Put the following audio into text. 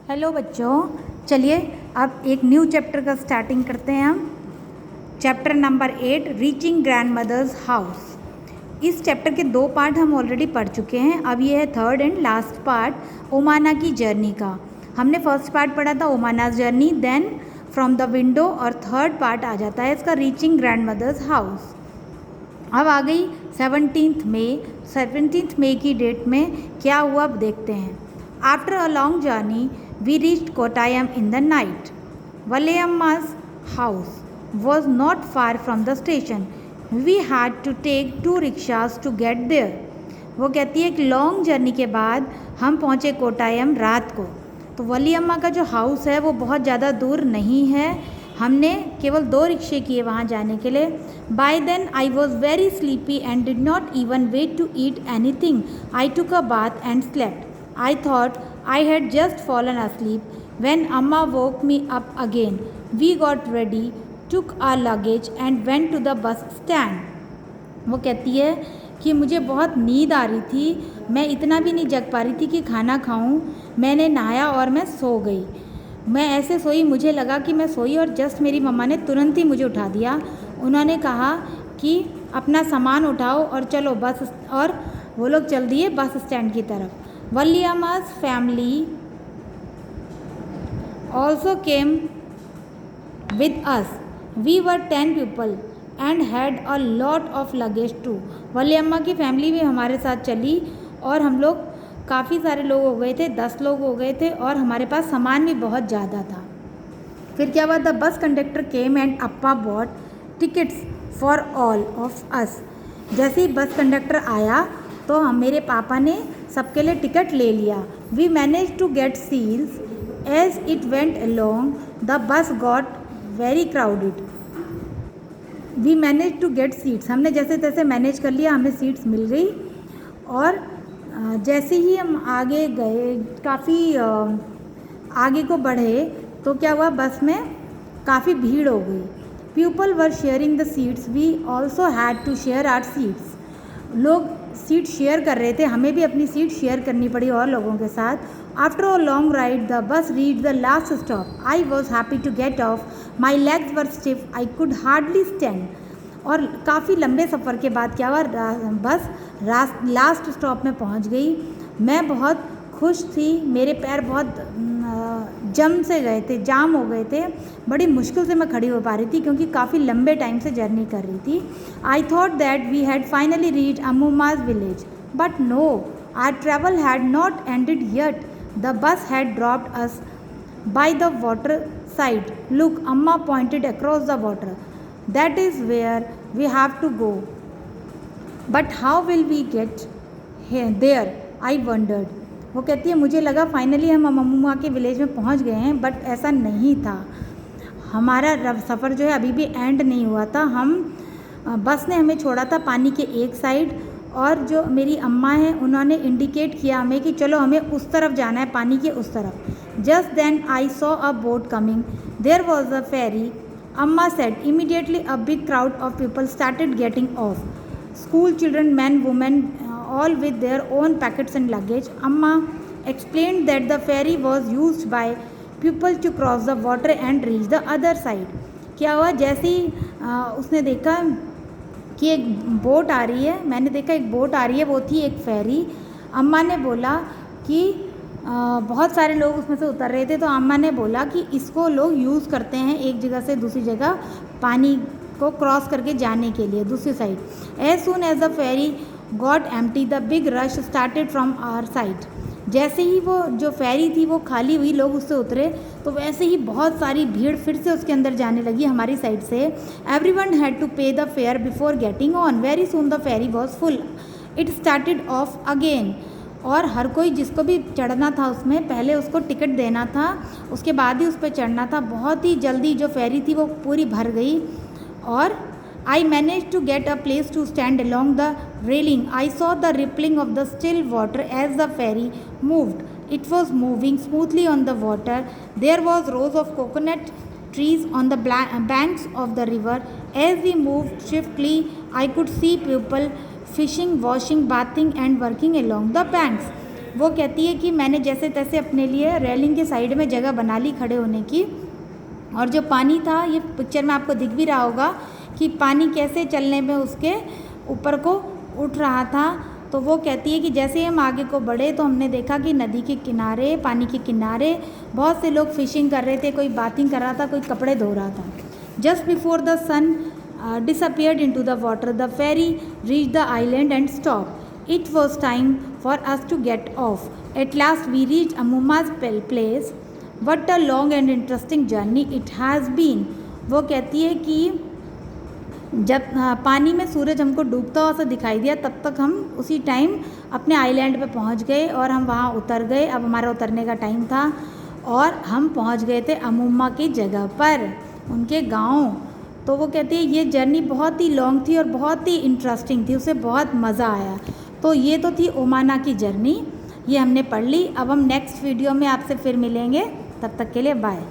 Hello बच्चों, चलिए अब एक न्यू चैप्टर का स्टार्टिंग करते हैं हम। Chapter number 8 reaching grandmother's house. इस चैप्टर के 2 पार्ट हम ऑलरेडी पढ़ चुके हैं। अब ये है third and last part Omana की जर्नी का। हमने फर्स्ट पार्ट पढ़ा था Omana's journey, then from the window, और थर्ड पार्ट आ जाता है इसका रीचिंग ग्रैंड मदर्स हाउस। अब आ गई 17th मई की डेट में क्या हुआ अब देखते हैं। After a long journey we reached Kottayam in the night. Valayamma's house was not far from the station. We had to take 2 rickshaws to get there. वो कहती है कि लॉन्ग जर्नी के बाद हम पहुँचे कोटायम रात को। तो वलीअम्मा का जो हाउस है वो बहुत ज़्यादा दूर नहीं है। हमने केवल 2 रिक्शे किए वहाँ जाने के लिए। By then I was very sleepy and did not even wait to eat anything. I took a bath and slept. I thought I had just fallen asleep when Amma woke me up again. We got ready, took our luggage and went to the bus stand. वो कहती है कि मुझे बहुत नींद आ रही थी, मैं इतना भी नहीं जग पा रही थी कि खाना खाऊं। मैंने नहाया और मैं सो गई। मैं ऐसे सोई, मुझे लगा कि मैं सोई और जस्ट मेरी मम्मा ने तुरंत ही मुझे उठा दिया। उन्होंने कहा कि अपना सामान उठाओ और चलो बस, और वो लोग चल दिए बस स्टैंड की तरफ। Valyamma's family also came with us. We were 10 people and had a lot of luggage too. वलीअम्मा की फैमिली भी हमारे साथ चली और हम लोग काफ़ी सारे लोग हो गए थे, 10 लोग हो गए थे और हमारे पास सामान भी बहुत ज़्यादा था। फिर क्या हुआ, the bus conductor came and Appa bought tickets for all of us. जैसे ही बस कंडक्टर आया तो हम मेरे पापा ने सबके लिए टिकट ले लिया. We manage to get seats as it went along. The bus got very crowded. We manage to get seats, हमने जैसे तैसे मैनेज कर लिया, हमें सीट्स मिल गई. और जैसे ही हम आगे गए, काफ़ी आगे को बढ़े, तो क्या हुआ, बस में काफ़ी भीड़ हो गई. People were sharing the seats. We also had to share our seats. लोग सीट शेयर कर रहे थे, हमें भी अपनी सीट शेयर करनी पड़ी और लोगों के साथ. After a long ride the bus reach the last stop. I was happy to get off. My legs were stiff. I could hardly stand. और काफ़ी लंबे सफ़र के बाद क्या हुआ, बस लास्ट स्टॉप में पहुंच गई. मैं बहुत खुश थी, मेरे पैर बहुत जाम हो गए थे. बड़ी मुश्किल से मैं खड़ी हो पा रही थी क्योंकि काफ़ी लंबे टाइम से जर्नी कर रही थी. I thought that we had finally reach Ammumma's village, but no, our travel had not ended yet. The bus had dropped us by the water side. Look, amma pointed across the water. That is where we have to go. But how will we get there, I wondered. वो कहती है मुझे लगा finally हम अम्मुमा के village में पहुंच गए हैं, बट ऐसा नहीं था. हमारा सफ़र जो है अभी भी एंड नहीं हुआ था. बस ने हमें छोड़ा था पानी के एक साइड, और जो मेरी अम्मा हैं उन्होंने इंडिकेट किया हमें कि चलो हमें उस तरफ जाना है, पानी के उस तरफ. Just then I saw a boat coming. There was a ferry. Amma said. Immediately a big crowd of people started getting off. School children, men, women, all with their own packets and luggage. Amma explained that the ferry was used by people to cross the water and reach the other side. क्या हुआ, जैसे ही उसने देखा कि एक boat आ रही है, मैंने देखा एक बोट आ रही है, वो थी एक फेरी. अम्मा ने बोला कि बहुत सारे लोग उसमें से उतर रहे थे, तो अम्मा ने बोला कि इसको लोग यूज़ करते हैं एक जगह से दूसरी जगह पानी को क्रॉस करके जाने के लिए दूसरी side. As soon as the ferry got empty the big rush started from our side. जैसे ही वो जो फेरी थी वो खाली हुई, लोग उससे उतरे, तो वैसे ही बहुत सारी भीड़ फिर से उसके अंदर जाने लगी हमारी साइड से. Everyone had to pay the fare before getting on. Very soon the ferry was full. It started off again. और हर कोई जिसको भी चढ़ना था उसमें पहले उसको टिकट देना था, उसके बाद ही उस पर चढ़ना था. बहुत ही जल्दी जो फेरी थी वो पूरी भर गई. और I managed to get a place to stand along the railing. I saw the rippling of the still water as the ferry moved. It was moving smoothly on the water. There was rows of coconut trees on the banks of the river. As we moved swiftly, I could see people fishing, washing, bathing and working along the banks. वो कहती है कि मैंने जैसे तैसे अपने लिए railing के साइड में जगह बना ली खड़े होने की, और जो पानी था, ये पिक्चर में आपको दिख भी रहा होगा कि पानी कैसे चलने में उसके ऊपर को उठ रहा था। तो वो कहती है कि जैसे ही हम आगे को बढ़े तो हमने देखा कि नदी के किनारे, पानी के किनारे बहुत से लोग फिशिंग कर रहे थे, कोई बाथिंग कर रहा था, कोई कपड़े धो रहा था। Just before the sun disappeared into the water, the ferry reached the island and stopped. It was time for us to get off. At last we reached Amuma's place. What a long and interesting journey it has been. वो कहती है कि जब पानी में सूरज हमको डूबता हुआ सा दिखाई दिया, तब तक हम उसी टाइम अपने आइलैंड पे पहुंच गए और हम वहाँ उतर गए। अब हमारा उतरने का टाइम था और हम पहुंच गए थे अमुम्मा की जगह पर, उनके गांव। तो वो कहती है ये जर्नी बहुत ही लॉन्ग थी और बहुत ही इंटरेस्टिंग थी, उसे बहुत मज़ा आया। तो ये तो थी ओमाना की जर्नी, ये हमने पढ़ ली। अब हम नेक्स्ट वीडियो में आपसे फिर मिलेंगे, तब तक के लिए बाय।